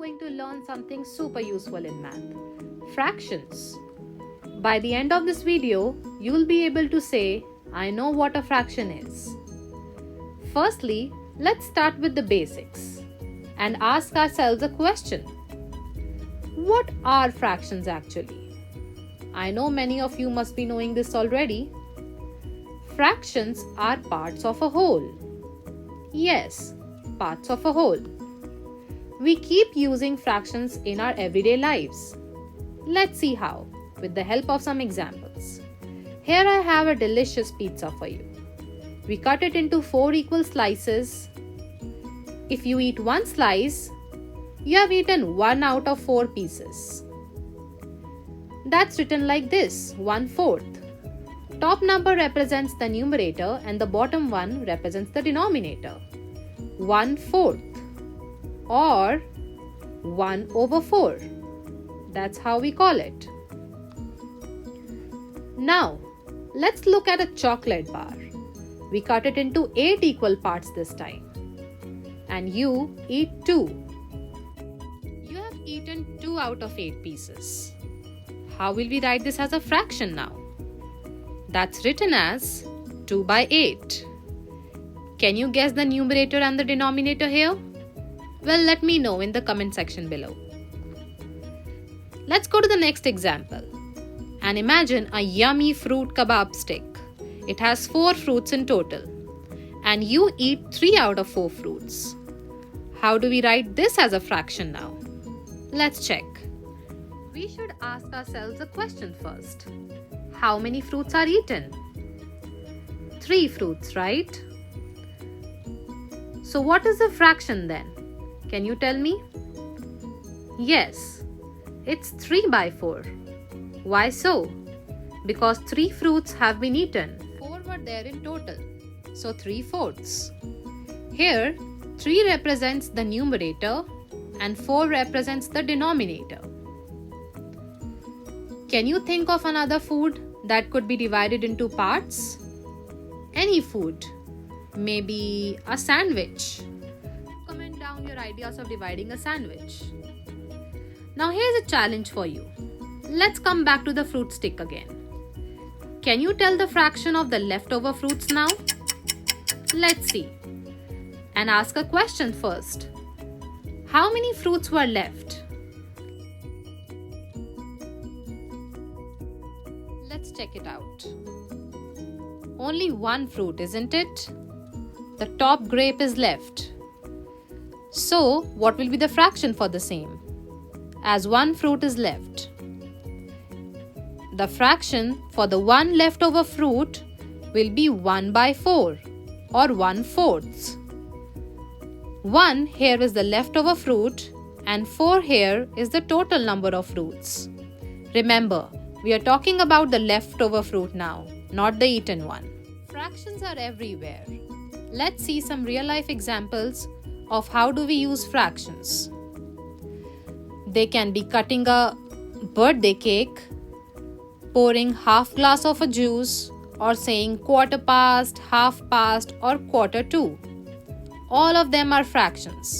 going to learn something super useful in math: fractions. By the end of this video, you will be able to say, I know what a fraction is. Firstly, let's start with the basics and ask ourselves a question. What are fractions actually? I know many of you must be knowing this already. Fractions are parts of a whole. Yes, parts of a whole. We keep using fractions in our everyday lives. Let's see how, with the help of some examples. Here I have a delicious pizza for you. We cut it into 4 equal slices. If you eat one slice, you have eaten 1 out of 4 pieces. That's written like this: 1/4. Top number represents the numerator and the bottom one represents the denominator. 1/4 or 1/4. That's how we call it. Now, let's look at a chocolate bar. We cut it into 8 equal parts this time. And you eat 2. You have eaten 2 out of 8 pieces. How will we write this as a fraction now? That's written as 2 by 8. Can you guess the numerator and the denominator here? Well, let me know in the comment section below. Let's go to the next example. And imagine a yummy fruit kebab stick. It has 4 fruits in total. And you eat 3 out of 4 fruits. How do we write this as a fraction now? Let's check. We should ask ourselves a question first. How many fruits are eaten? 3 fruits, right? So what is the fraction then? Can you tell me? Yes, it's 3 by 4. Why so? Because 3 fruits have been eaten. 4 were there in total, so 3/4. Here, 3 represents the numerator and 4 represents the denominator. Can you think of another food that could be divided into parts? Any food. Maybe a sandwich. Comment down your ideas of dividing a sandwich. Now here's a challenge for you. Let's come back to the fruit stick again. Can you tell the fraction of the leftover fruits now? Let's see. And ask a question first. How many fruits were left? Let's check it out. Only 1 fruit, isn't it? The top grape is left. So, what will be the fraction for the same? As 1 fruit is left. The fraction for the 1 leftover fruit will be 1 by 4 or 1/4. 1 here is the leftover fruit and 4 here is the total number of fruits. Remember, we are talking about the leftover fruit now, not the eaten one. Fractions are everywhere. Let's see some real-life examples of how do we use fractions. They can be cutting a birthday cake, pouring half glass of a juice, or saying quarter past, half past, or quarter to. All of them are fractions.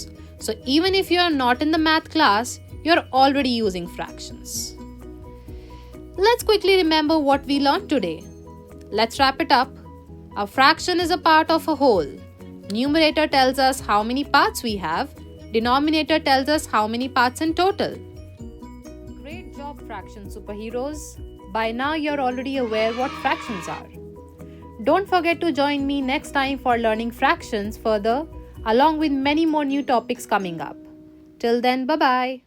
So even if you are not in the math class, you're already using fractions. Let's quickly remember what we learned today. Let's wrap it up. A fraction is a part of a whole. Numerator tells us how many parts we have. Denominator tells us how many parts in total. Great job, fraction superheroes. By now you're already aware what fractions are. Don't forget to join me next time for learning fractions further, along with many more new topics coming up. Till then, bye-bye.